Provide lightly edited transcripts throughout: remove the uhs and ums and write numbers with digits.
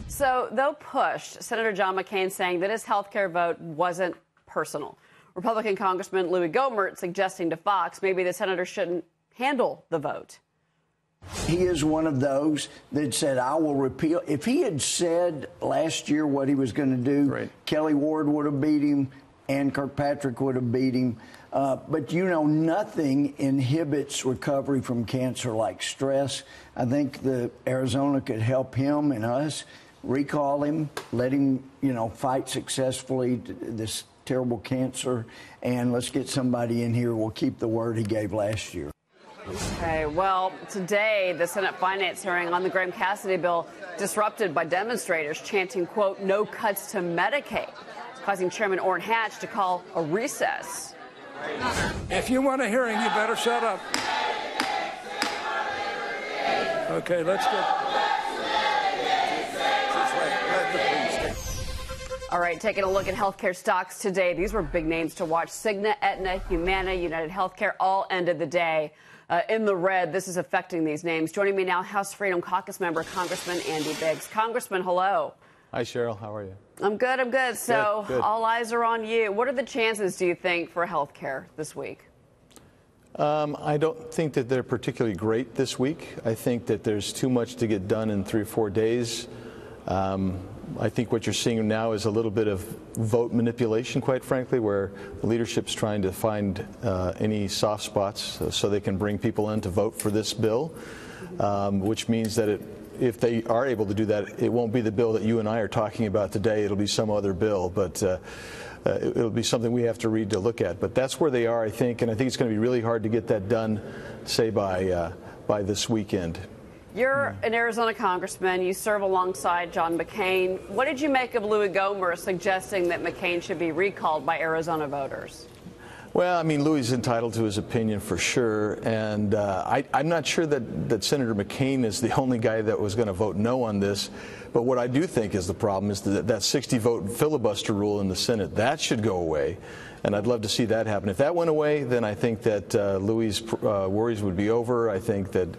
So, though pushed, Senator John McCain saying that his health care vote wasn't personal. Republican Congressman Louis Gohmert suggesting to Fox maybe the senator shouldn't handle the vote. He is one of those that said, I will repeal. If he had said last year what he was going to do, right, Kelly Ward would have beat him and Kirkpatrick would have beat him. But, you know, nothing inhibits recovery from cancer like stress. I think Arizona could help him and us. Recall him, let him, you know, fight successfully this terrible cancer, and let's get somebody in here who will keep the word he gave last year. Okay, well, today the Senate Finance hearing on the Graham Cassidy bill disrupted by demonstrators chanting, quote, no cuts to Medicaid, causing Chairman Orrin Hatch to call a recess. If you want a hearing, you better shut up. Okay, let's get... All right, taking a look at healthcare stocks today. These were big names to watch. Cigna, Aetna, Humana, United Healthcare all ended the day in the red. This is affecting these names. Joining me now, House Freedom Caucus member Congressman Andy Biggs. Congressman, hello. Hi, Cheryl. How are you? I'm good. I'm good. So good. All eyes are on you. What are the chances, do you think, for healthcare this week? I don't think that they're particularly great this week. I think that there's too much to get done in 3 or 4 days. I think what you're seeing now is a little bit of vote manipulation, quite frankly, where the leadership's trying to find any soft spots so they can bring people in to vote for this bill, which means that if they are able to do that, it won't be the bill that you and I are talking about today. It'll be some other bill, but it'll be something we have to read to look at. But that's where they are, I think, and I think it's going to be really hard to get that done, say, by this weekend. You're an Arizona congressman. You serve alongside John McCain. What did you make of Louis Gohmert suggesting that McCain should be recalled by Arizona voters? Well, I mean, Louis is entitled to his opinion for sure, and I'm not sure that Senator McCain is the only guy that was going to vote no on this. But what I do think is the problem is that 60-vote filibuster rule in the Senate, that should go away. And I'd love to see that happen. If that went away, then I think that Louis' worries would be over. I think that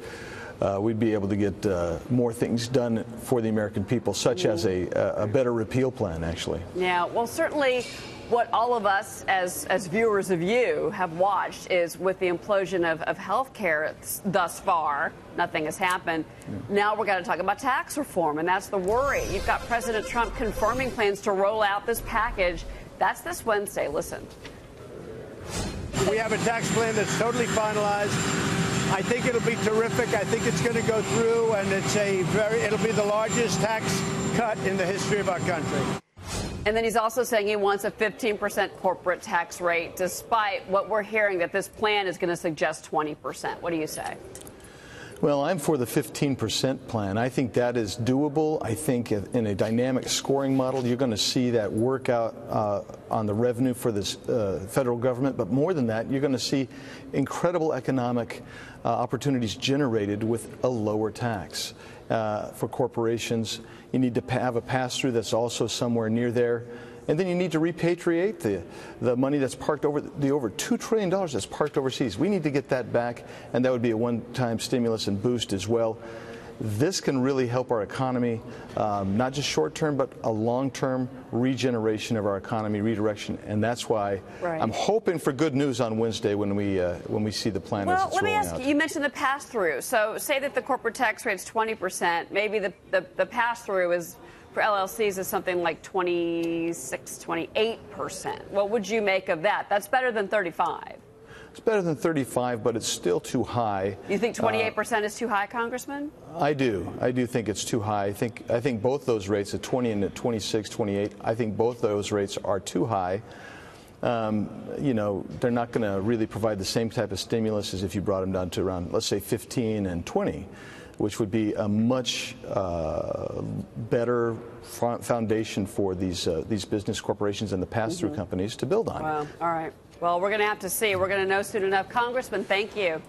we'd be able to get more things done for the American people, such as a better repeal plan, actually. Yeah, well, certainly what all of us as viewers of you have watched is with the implosion of health care thus far, nothing has happened. Yeah. Now we're going to talk about tax reform, and that's the worry. You've got President Trump confirming plans to roll out this package. That's this Wednesday. Listen. We have a tax plan that's totally finalized. I think it'll be terrific. I think it's going to go through, and it'll be the largest tax cut in the history of our country. And then he's also saying he wants a 15% corporate tax rate, despite what we're hearing that this plan is going to suggest 20%. What do you say? Well, I'm for the 15% plan. I think that is doable. I think in a dynamic scoring model, you're going to see that work out on the revenue for this federal government. But more than that, you're going to see incredible economic opportunities generated with a lower tax. For corporations, you need to have a pass-through that's also somewhere near there. And then you need to repatriate the money that's parked over $2 trillion that's parked overseas. We need to get that back, and that would be a one-time stimulus and boost as well. This can really help our economy, not just short-term, but a long-term regeneration of our economy, redirection, and that's why I'm hoping for good news on Wednesday when we see the plan as it's rolling out. Well, let me ask you, you mentioned the pass-through. So say that the corporate tax rate's 20%, maybe the pass-through is for LLCs is something like 26, 28%. What would you make of that? That's better than 35. It's better than 35, but it's still too high. You think 28% is too high, Congressman? I do. I do think it's too high. I think both those rates, at 20 and at 26, 28, I think both those rates are too high. You know, they're not going to really provide the same type of stimulus as if you brought them down to around, let's say, 15 and 20. Which would be a much better foundation for these business corporations and the pass-through companies to build on. Wow. All right. Well, we're going to have to see. We're going to know soon enough. Congressman, thank you.